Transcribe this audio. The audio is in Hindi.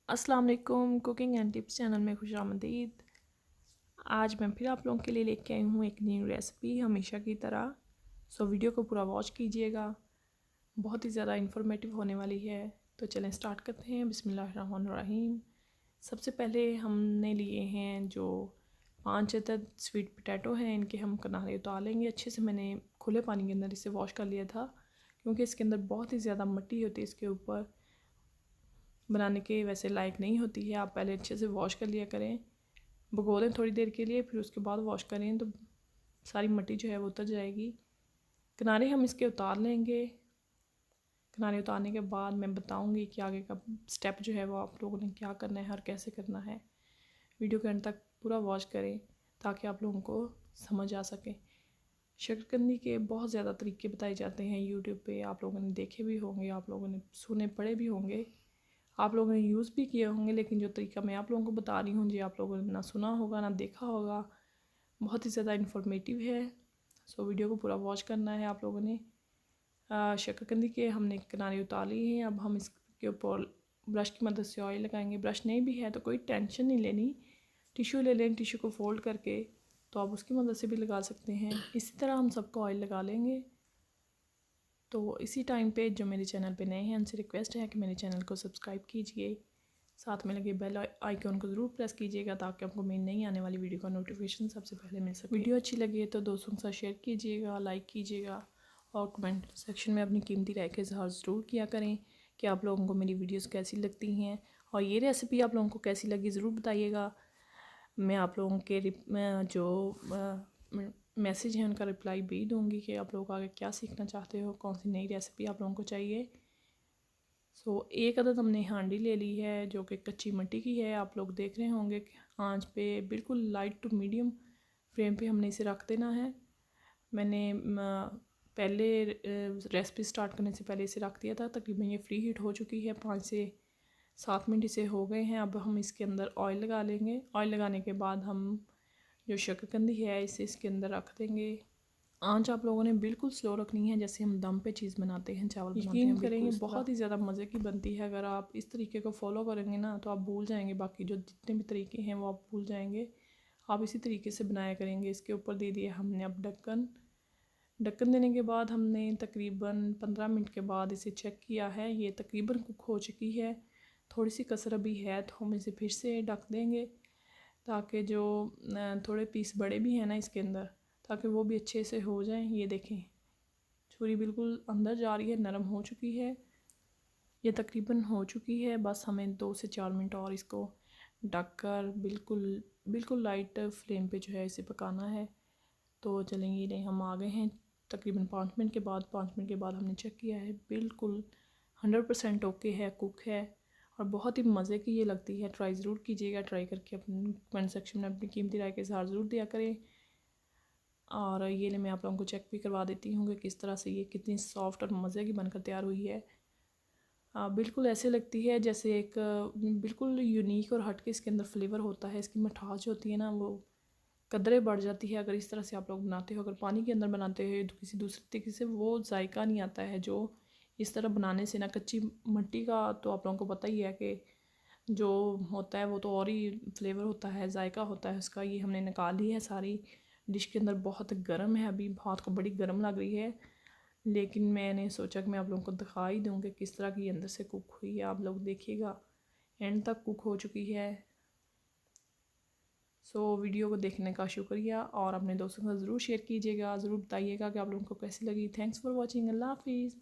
अस्सलाम वालेकुम। कुकिंग एंड टिप्स चैनल में खुशामदीद। आज मैं फिर आप लोगों के लिए लेके आई हूँ एक न्यू रेसिपी हमेशा की तरह। सो वीडियो को पूरा वॉच कीजिएगा, बहुत ही ज़्यादा इन्फॉर्मेटिव होने वाली है। तो चलें स्टार्ट करते हैं। बिस्मिल्लाहिर्रहमानिर्रहीम। सबसे पहले हमने लिए हैं जो 5 अदद स्वीट पोटैटो हैं, इनके हम किनारे उतार लेंगे। अच्छे से मैंने खुले पानी के अंदर इसे वॉश कर लिया था, क्योंकि इसके अंदर बहुत ही ज़्यादा मिट्टी होती है, इसके ऊपर बनाने के वैसे लायक नहीं होती है। आप पहले अच्छे से वॉश कर लिया करें, भगो दें थोड़ी देर के लिए, फिर उसके बाद वॉश करें तो सारी मिट्टी जो है वो उतर जाएगी। किनारे हम इसके उतार लेंगे। किनारे उतारने के बाद मैं बताऊंगी कि आगे का स्टेप जो है वो आप लोगों ने क्या करना है और कैसे करना है। वीडियो के अंत तक पूरा वॉच करें ताकि आप लोगों को समझ आ सके। शकरकंदी के बहुत ज़्यादा तरीके बताए जाते हैं यूट्यूब पे, आप लोगों ने देखे भी होंगे, आप लोगों ने सुने पढ़े भी होंगे, आप लोगों ने यूज़ भी किए होंगे। लेकिन जो तरीका मैं आप लोगों को बता रही हूँ जी आप लोगों ने ना सुना होगा ना देखा होगा, बहुत ही ज़्यादा इन्फॉर्मेटिव है। सो वीडियो को पूरा वॉच करना है आप लोगों ने। शकरकंदी के हमने किनारे उतार लिए हैं। अब हम इसके ऊपर ब्रश की मदद से ऑयल लगाएंगे। ब्रश नहीं भी है तो कोई टेंशन नहीं लेनी, टिश्यू ले लें, टिश्यू को फोल्ड करके तो आप उसकी मदद से भी लगा सकते हैं। इसी तरह हम सबको ऑयल लगा लेंगे। तो इसी टाइम पे जो मेरे चैनल पे नए हैं उनसे रिक्वेस्ट है कि मेरे चैनल को सब्सक्राइब कीजिए, साथ में लगे बेल आइकन को ज़रूर प्रेस कीजिएगा ताकि आपको मेरी नई आने वाली वीडियो का नोटिफिकेशन सबसे पहले मिल सके। वीडियो अच्छी लगे तो दोस्तों के साथ शेयर कीजिएगा, लाइक कीजिएगा और कमेंट सेक्शन में अपनी कीमती राय का इजहार ज़रूर किया करें कि आप लोगों को मेरी वीडियोज़ कैसी लगती हैं और ये रेसिपी आप लोगों को कैसी लगी ज़रूर बताइएगा। मैं आप लोगों के जो मैसेज है उनका रिप्लाई भी दूंगी कि आप लोग आगे क्या सीखना चाहते हो, कौन सी नई रेसिपी आप लोगों को चाहिए। एक अदद हमने हांडी ले ली है जो कि कच्ची मिट्टी की है। आप लोग देख रहे होंगे कि आंच पे बिल्कुल लाइट टू मीडियम फ्लेम पे हमने इसे रख देना है। मैंने पहले रेसिपी स्टार्ट करने से पहले इसे रख दिया था। तकरीबन ये फ्री हीट हो चुकी है, 5 से 7 मिनट इसे हो गए हैं। अब हम इसके अंदर ऑयल लगा लेंगे। ऑयल लगाने के बाद हम जो शकरकंदी है इसे इसके अंदर रख देंगे। आंच आप लोगों ने बिल्कुल स्लो रखनी है, जैसे हम दम पे चीज़ बनाते हैं, चावल बनाते हैं। यकीन करेंगे बहुत ही ज़्यादा मज़े की बनती है। अगर आप इस तरीके को फॉलो करेंगे ना तो आप भूल जाएंगे, बाकी जो जितने भी तरीके हैं वो आप भूल जाएंगे। आप इसी तरीके से बनाया करेंगे। इसके ऊपर दे दिया हमने अब ढक्कन। ढक्कन देने के बाद हमने तकरीबन 15 मिनट के बाद इसे चेक किया है, ये तकरीबन कुक हो चुकी है। थोड़ी सी कसर अभी है तो हम इसे फिर से ढक देंगे ताकि जो थोड़े पीस बड़े भी हैं ना इसके अंदर, ताकि वो भी अच्छे से हो जाएं। ये देखें छुरी बिल्कुल अंदर जा रही है, नरम हो चुकी है, ये तकरीबन हो चुकी है। बस हमें 2 से 4 मिनट और इसको ढक कर बिल्कुल बिल्कुल लाइट फ्लेम पे जो है इसे पकाना है। तो चलेंगे नहीं, हम आ गए हैं तकरीबन 5 मिनट के बाद। 5 मिनट के बाद हमने चेक किया है, बिल्कुल 100% ओके है, कुक है और बहुत ही मज़े की ये लगती है। ट्राई ज़रूर कीजिएगा, ट्राई करके अपने कमेंट सेक्शन में अपनी कीमती राय के इज़हार ज़रूर दिया करें। और ये ले मैं आप लोगों को चेक भी करवा देती हूँ कि किस तरह से ये कितनी सॉफ्ट और मज़े की बनकर तैयार हुई है। बिल्कुल ऐसे लगती है जैसे एक बिल्कुल यूनिक और हट के इसके अंदर फ्लेवर होता है। इसकी मिठास जो होती है ना वो कदरे बढ़ जाती है अगर इस तरह से आप लोग बनाते हो। अगर पानी के अंदर बनाते हो तो किसी दूसरे तरीके से वो जायका नहीं आता है जो इस तरह बनाने से ना। कच्ची मिट्टी का तो आप लोगों को पता ही है कि जो होता है वो तो और ही फ्लेवर होता है, जायका होता है उसका। ये हमने निकाल ली है सारी डिश के अंदर। बहुत गर्म है, अभी हाथ को बड़ी गर्म लग रही है, लेकिन मैंने सोचा कि मैं आप लोगों को दिखा ही दूँ कि किस तरह की अंदर से कुक हुई है। आप लोग देखिएगा एंड तक कुक हो चुकी है। वीडियो को देखने का शुक्रिया और अपने दोस्तों के साथ ज़रूर शेयर कीजिएगा, ज़रूर बताइएगा कि आप लोगों को कैसी लगी। Thanks for watching. अल्लाह हाफिज़।